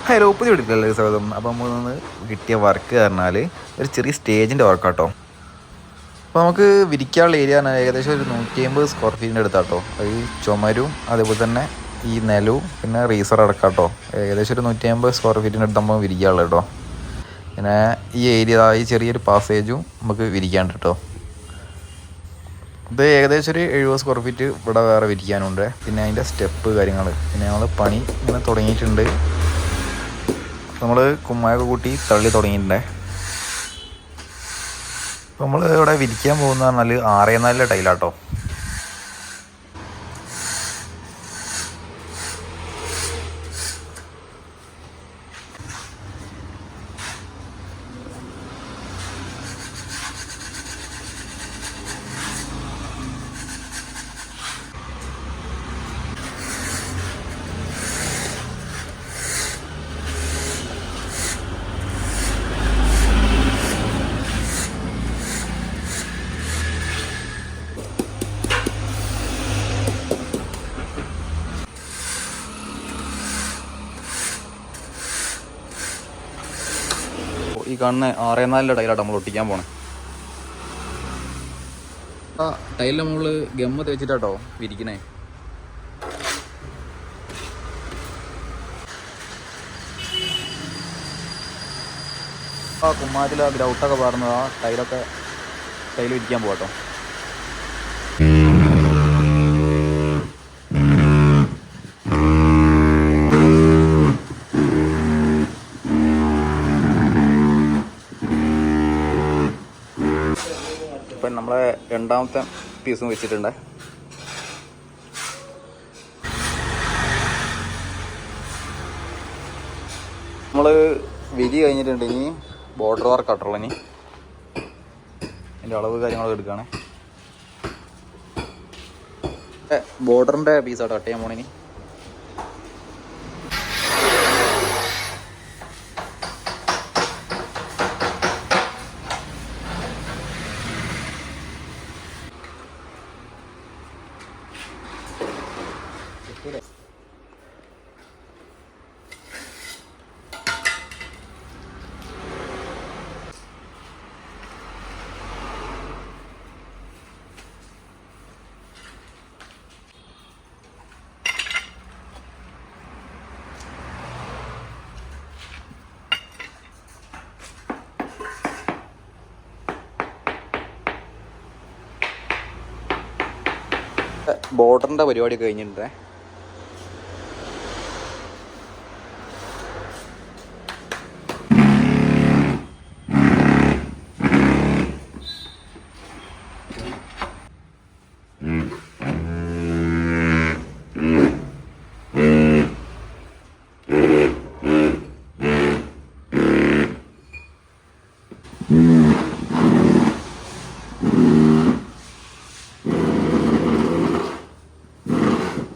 Hello, പുതിയ വീട്ടിലല്ലേ സ്വാഗതം. അപ്പം നമ്മൾ കിട്ടിയ വർക്ക് പറഞ്ഞാൽ ഒരു ചെറിയ സ്റ്റേജിൻ്റെ വർക്കാട്ടോ. അപ്പോൾ നമുക്ക് വിരിക്കാനുള്ള ഏരിയ പറഞ്ഞാൽ ഏകദേശം ഒരു 150 സ്ക്വയർ ഫീറ്റിൻ്റെ അടുത്താട്ടോ. അത് ചുമരും അതേപോലെ തന്നെ ഈ നിലവും പിന്നെ റീസർ അടക്കാട്ടോ. ഏകദേശം ഒരു 150 സ്ക്വയർ ഫീറ്റിൻ്റെ അടുത്ത് നമ്മൾ വിരിക്കാനുള്ളത് കേട്ടോ. പിന്നെ ഈ ഏരിയ ഈ ചെറിയൊരു പാസേജും നമുക്ക് വിരിക്കാണ്ട് കേട്ടോ. ഇത് ഏകദേശം ഒരു 70 സ്ക്വയർ ഫീറ്റ് ഇവിടെ വേറെ വിരിക്കാനുണ്ട്. പിന്നെ അതിൻ്റെ സ്റ്റെപ്പ് കാര്യങ്ങൾ പിന്നെ ഞങ്ങൾ പണി ഇങ്ങനെ തുടങ്ങിയിട്ടുണ്ട്. നമ്മൾ കുമ്മായൊക്കെ കൂട്ടി തള്ളി തുടങ്ങിയിട്ടുണ്ടേ. നമ്മൾ ഇവിടെ വിരിക്കാൻ പോകുന്ന പറഞ്ഞാൽ 6x4 ടൈലാട്ടോ. ഈ കാണുന്ന 6x4 ടൈലാട്ടോ നമ്മൾ ഒട്ടിക്കാൻ പോണേ. ആ ടൈലിൻ്റെ മുകളിൽ ഗമ്മ തേച്ചിട്ടാട്ടോ വിരിക്കണേ. ആ കുമ്മായത്തിൽ ആ ഗ്രൗട്ടൊക്കെ പാർന്നത് ആ ടൈൽ വിരിക്കാൻ പോകാട്ടോ. ഇപ്പം നമ്മളെ രണ്ടാമത്തെ പീസും വെച്ചിട്ടുണ്ട്. നമ്മൾ വിരി കഴിഞ്ഞിട്ടുണ്ട്. ഇനി ബോർഡർ വർക്ക് ആട്ടുള്ളൂ. ഇനി അതിൻ്റെ അളവ് കാര്യങ്ങളൊക്കെ എടുക്കുകയാണ്. ബോർഡറിൻ്റെ പീസാട്ടോ കട്ട് ചെയ്യാൻ പോണിനി. ബോർഡറിൻ്റെ പരിപാടി കഴിഞ്ഞിട്ടുണ്ട്.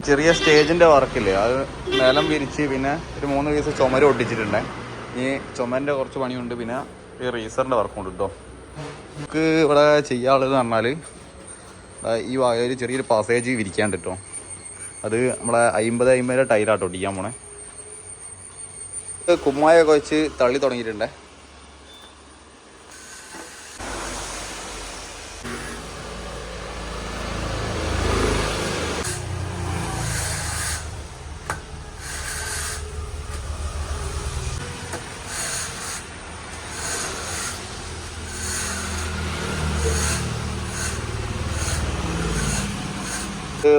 ചെറിയ സ്റ്റേജിൻ്റെ വർക്കില്ലേ, അത് നിലം വിരിച്ച് പിന്നെ ഒരു 3 പീസ് ചുമര് ഒട്ടിച്ചിട്ടുണ്ട്. ഈ ചുമരിൻ്റെ കുറച്ച് പണിയുണ്ട്. പിന്നെ ഈ റീസറിൻ്റെ വർക്കുണ്ട് കേട്ടോ. നമുക്ക് ഇവിടെ ചെയ്യാനുള്ളത് പറഞ്ഞാൽ ഈ ഒരു ചെറിയൊരു പാസേജ് വിരിക്കാണ്ട് കേട്ടോ. അത് നമ്മളെ 50 ടൈലാട്ടോ ഒട്ടിക്കാൻ പോണേ. കുമ്മായൊക്കെ വെച്ച് തള്ളി തുടങ്ങിയിട്ടുണ്ട്.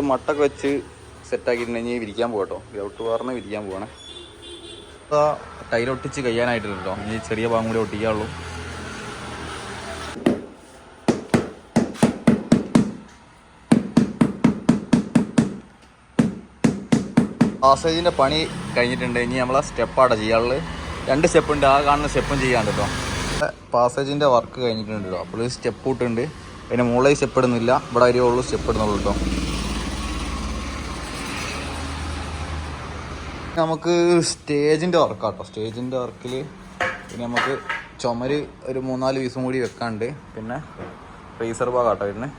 മട്ടൊക്കെ വെച്ച് സെറ്റാക്കിയിട്ടുണ്ടെങ്കിൽ വിരിക്കാൻ പോകട്ടോ. ഗ്രൗട്ട് വാറിന് വിരിക്കാൻ പോവാണ്. ടൈലൊട്ടിച്ച് കഴിയാനായിട്ടില്ല കേട്ടോ. ഇനി ചെറിയ ഭാഗം കൂടി ഒട്ടിക്കാനുള്ളൂ. പാസേജിൻ്റെ പണി കഴിഞ്ഞിട്ടുണ്ട്. ഇനി നമ്മളെ സ്റ്റെപ്പാട്ടോ ചെയ്യാനുള്ളത്. 2 സ്റ്റെപ്പ് ഉണ്ട്. ആ കാണുന്ന സ്റ്റെപ്പും ചെയ്യാണ്ട് കേട്ടോ. പാസേജിൻ്റെ വർക്ക് കഴിഞ്ഞിട്ടുണ്ട് കേട്ടോ. അപ്പോൾ സ്റ്റെപ്പ് ഇട്ടുണ്ട്. പിന്നെ മുകളിൽ സ്റ്റെപ്പ് ഇടുന്നില്ല. ഇവിടെ വരെയുള്ളൂ സ്റ്റെപ്പ് ഇടുന്നുള്ളൂ കേട്ടോ. നമുക്ക് സ്റ്റേജിൻ്റെ വർക്കാട്ടോ. സ്റ്റേജിൻ്റെ വർക്കിൽ പിന്നെ നമുക്ക് ചുമര് ഒരു 3-4 പീസും കൂടി വെക്കാണ്ട്. പിന്നെ റീസർ ഭാഗമാട്ടോ വരുന്നത്.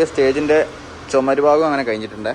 സ്റ്റേജിൻ്റെ ചുമര് ഭാഗം അങ്ങനെ കഴിഞ്ഞിട്ടുണ്ട്.